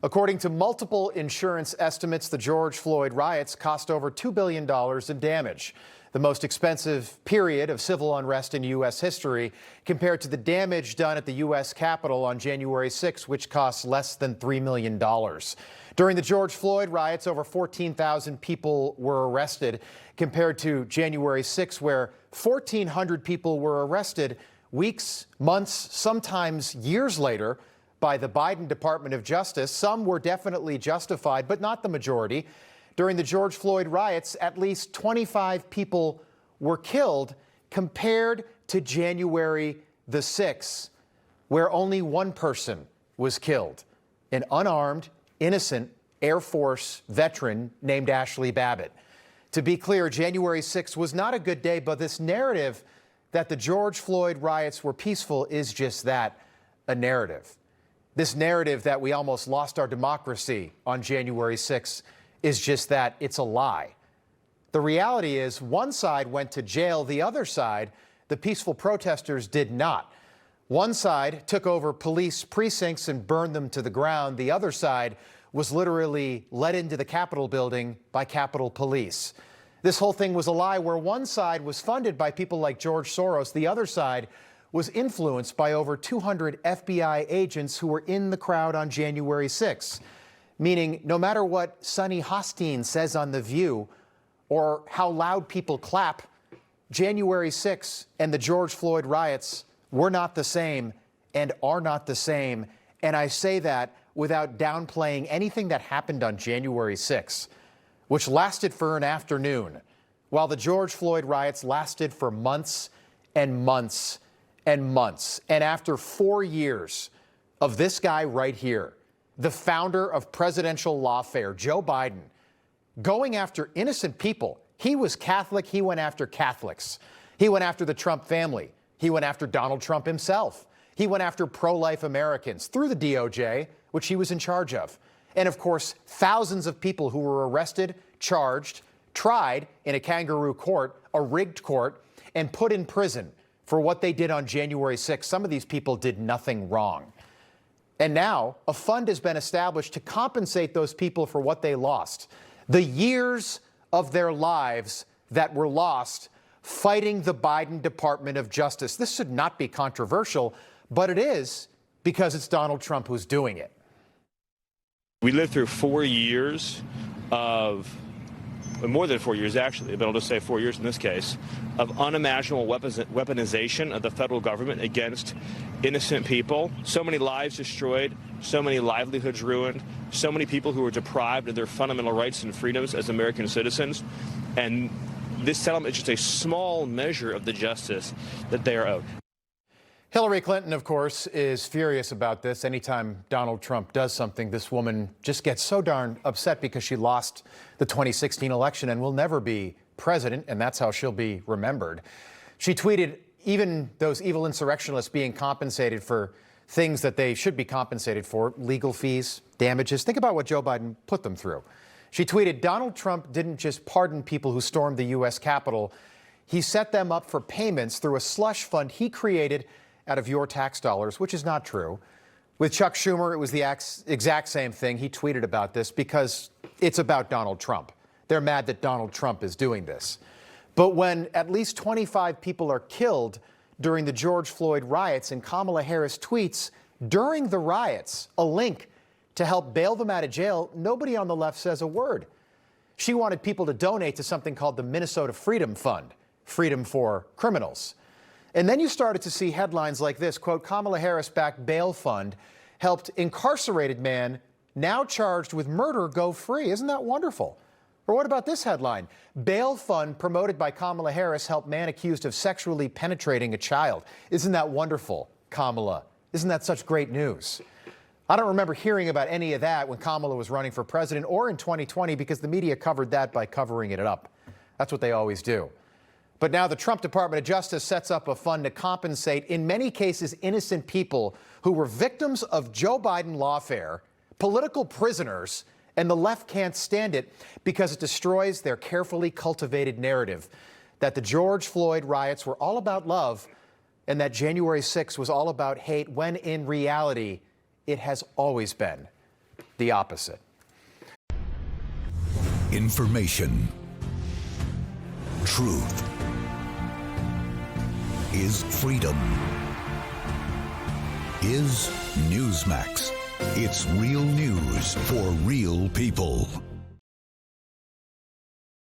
According to multiple insurance estimates, the George Floyd riots cost over $2 billion in damage, the most expensive period of civil unrest in U.S. history, compared to the damage done at the U.S. Capitol on January 6, which cost less than $3 million. During the George Floyd riots, over 14,000 people were arrested, compared to January 6, where 1,400 people were arrested weeks, months, sometimes years later by the Biden Department of Justice. Some were definitely justified, but not the majority. During the George Floyd riots, at least 25 people were killed, compared to January the 6th, where only one person was killed, an unarmed, innocent Air Force veteran named Ashley Babbitt. To be clear, January 6th was not a good day, but this narrative that the George Floyd riots were peaceful is just that, a narrative. This narrative that we almost lost our democracy on January 6th is just that, it's a lie. The reality is one side went to jail, the other side, the peaceful protesters, did not. One side took over police precincts and burned them to the ground. The other side was literally led into the Capitol building by Capitol Police. This whole thing was a lie, where one side was funded by people like George Soros, the other side was influenced by over 200 FBI agents who were in the crowd on January 6th. Meaning, no matter what Sonny Hosteen says on The View or how loud people clap, January 6th and the George Floyd riots were not the same and are not the same. And I say that without downplaying anything that happened on January 6th, which lasted for an afternoon, while the George Floyd riots lasted for months and months and months. And after 4 years of this guy right here, the founder of presidential lawfare, Joe Biden, going after innocent people. He was Catholic. He went after Catholics. He went after the Trump family. He went after Donald Trump himself. He went after pro-life Americans through the DOJ, which he was in charge of. And of course, thousands of people who were arrested, charged, tried in a kangaroo court, a rigged court, and put in prison for what they did on January 6th. Some of these people did nothing wrong. And now a fund has been established to compensate those people for what they lost. The years of their lives that were lost fighting the Biden Department of Justice. This should not be controversial, but it is, because it's Donald Trump who's doing it. We lived through 4 years of, more than 4 years actually, but I'll just say 4 years in this case, of unimaginable weaponization of the federal government against innocent people. So many lives destroyed, so many livelihoods ruined, so many people who were deprived of their fundamental rights and freedoms as American citizens. And this settlement is just a small measure of the justice that they are owed. Hillary Clinton, of course, is furious about this. Anytime Donald Trump does something, this woman just gets so darn upset because she lost the 2016 election and will never be president, and that's how she'll be remembered. She tweeted, even those evil insurrectionists being compensated for things that they should be compensated for, legal fees, damages. Think about what Joe Biden put them through. She tweeted, Donald Trump didn't just pardon people who stormed the U.S. Capitol. He set them up for payments through a slush fund he created out of your tax dollars, which is not true. With Chuck Schumer, it was the exact same thing. He tweeted about this because it's about Donald Trump. They're mad that Donald Trump is doing this. But when at least 25 people are killed during the George Floyd riots, and Kamala Harris tweets during the riots a link to help bail them out of jail, nobody on the left says a word. She wanted people to donate to something called the Minnesota Freedom Fund, freedom for criminals. And then you started to see headlines like this, quote, Kamala Harris-backed bail fund helped incarcerated man now charged with murder go free. Isn't that wonderful? Or what about this headline? Bail fund promoted by Kamala Harris helped man accused of sexually penetrating a child. Isn't that wonderful, Kamala? Isn't that such great news? I don't remember hearing about any of that when Kamala was running for president or in 2020, because the media covered that by covering it up. That's what they always do. But now the Trump Department of Justice sets up a fund to compensate, in many cases, innocent people who were victims of Joe Biden lawfare, political prisoners, and the left can't stand it because it destroys their carefully cultivated narrative that the George Floyd riots were all about love and that January 6th was all about hate, when in reality, it has always been the opposite. Information. Truth is freedom. Is Newsmax. It's real news for real people.